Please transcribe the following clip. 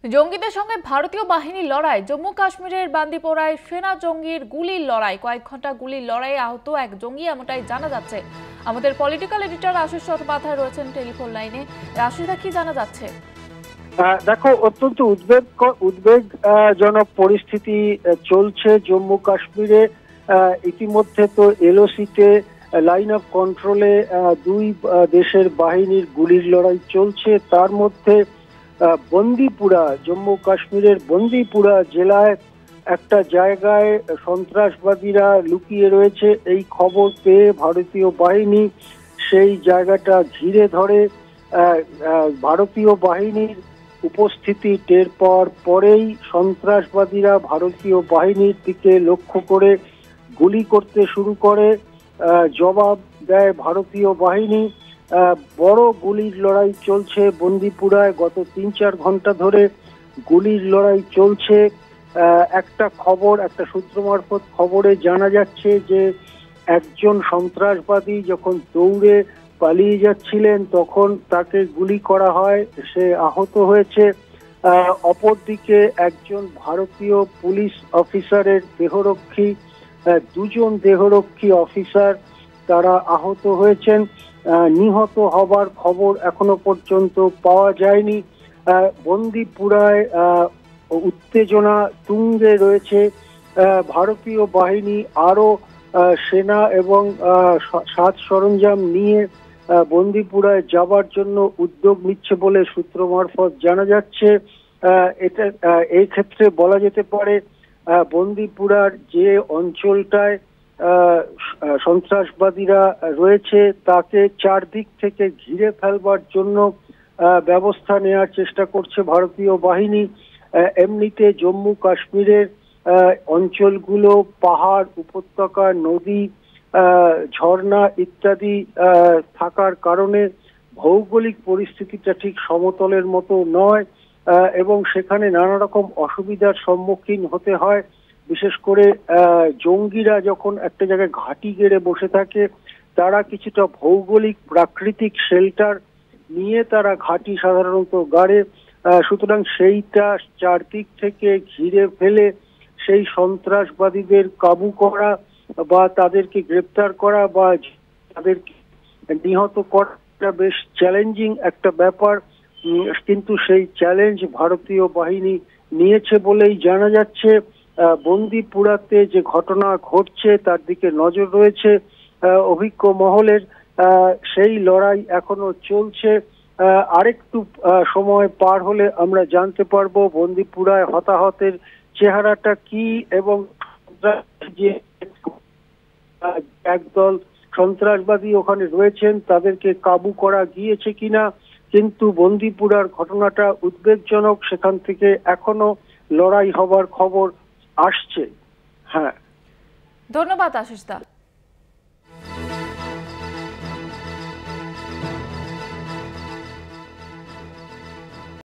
জঙ্গিদের সঙ্গে ভারতীয় বাহিনীর লড়াই। জম্মু কাশ্মীরের বান্দিপোরায় সেনা জঙ্গির গুলির লড়াই। কয়েক ঘন্টা গুলির লড়াইয়ে আহত এক জঙ্গি, এমনটাই জানা যাচ্ছে। আমাদের পলিটিক্যাল এডিটর আশিস চট্টোপাধ্যায় রয়েছেন টেলিফোন লাইনে। আশিসদা, কি জানা যাচ্ছে? দেখো, অত্যন্ত উদ্বেগজনক পরিস্থিতি চলছে জম্মু কাশ্মীরে। ইতিমধ্যে তো এলওসিতে লাইন অফ কন্ট্রোলে দুই দেশের বাহিনীর গুলির লড়াই চলছে। তার মধ্যে বন্দিপুরা, জম্মু কাশ্মীরের বন্দিপুরা জেলায় একটা জায়গায় সন্ত্রাসবাদীরা লুকিয়ে রয়েছে। এই খবর পেয়ে ভারতীয় বাহিনী সেই জায়গাটা ঘিরে ধরে। ভারতীয় বাহিনীর উপস্থিতি টের পাওয়ার পরেই সন্ত্রাসবাদীরা ভারতীয় বাহিনীর দিকে লক্ষ্য করে গুলি করতে শুরু করে। জবাব দেয় ভারতীয় বাহিনী। বড় গুলির লড়াই চলছে বন্দিপুরায়। গত ৩-৪ ঘন্টা ধরে গুলির লড়াই চলছে। একটা সূত্র মারফত খবরে জানা যাচ্ছে যে একজন সন্ত্রাসবাদী যখন দৌড়ে পালিয়ে যাচ্ছিলেন তখন তাকে গুলি করা হয়, সে আহত হয়েছে। অপরদিকে একজন ভারতীয় পুলিশ অফিসারের দেহরক্ষী, দুজন দেহরক্ষী অফিসার তারা আহত হয়েছেন। নিহত হবার খবর এখনো পর্যন্ত পাওয়া যায়নি। বন্দিপুরায় উত্তেজনা তুঙ্গে রয়েছে। ভারতীয় বাহিনী আরো সেনা এবং সাজ সরঞ্জাম নিয়ে বন্দিপুরায় যাবার জন্য উদ্যোগ নিচ্ছে বলে সূত্র মারফত জানা যাচ্ছে। এই ক্ষেত্রে বলা যেতে পারে বন্দিপুরার যে অঞ্চলটায় সন্ত্রাসবাদীরা রয়েছে তাকে চারদিক থেকে ঘিরে ফেলবার জন্য ব্যবস্থা নেওয়ার চেষ্টা করছে ভারতীয় বাহিনী। এমনিতে জম্মু কাশ্মীরের অঞ্চলগুলো পাহাড়, উপত্যকা, নদী, ঝর্ণা ইত্যাদি থাকার কারণে ভৌগোলিক পরিস্থিতিটা ঠিক সমতলের মতো নয় এবং সেখানে নানা রকম অসুবিধার সম্মুখীন হতে হয়। বিশেষ করে জঙ্গিরা যখন একটা জায়গায় ঘাঁটি গেড়ে বসে থাকে, তারা কিছুটা ভৌগোলিক প্রাকৃতিক শেল্টার নিয়ে তারা ঘাঁটি সাধারণত গাড়ে। সুতরাং সেইটা চারদিক থেকে ঘিরে ফেলে সেই সন্ত্রাসবাদীদের কাবু করা বা তাদেরকে গ্রেপ্তার করা বা তাদেরকে নিহত করা বেশ চ্যালেঞ্জিং একটা ব্যাপার। কিন্তু সেই চ্যালেঞ্জ ভারতীয় বাহিনী নিয়েছে বলেই জানা যাচ্ছে। বন্দিপুরাতে যে ঘটনা ঘটছে তার দিকে নজর রয়েছে অভিজ্ঞ মহলের। সেই লড়াই এখনো চলছে। আরেকটু সময় পার হলে আমরা জানতে পারবো বন্দিপুরায় হতাহতের চেহারাটা কি এবং যে একদল সন্ত্রাসবাদী ওখানে রয়েছেন তাদেরকে কাবু করা গিয়েছে কিনা। কিন্তু বন্দিপুরার ঘটনাটা উদ্বেগজনক, সেখান থেকে এখনো লড়াই হবার খবর আসছে। হ্যাঁ, ধন্যবাদ আশিসদা।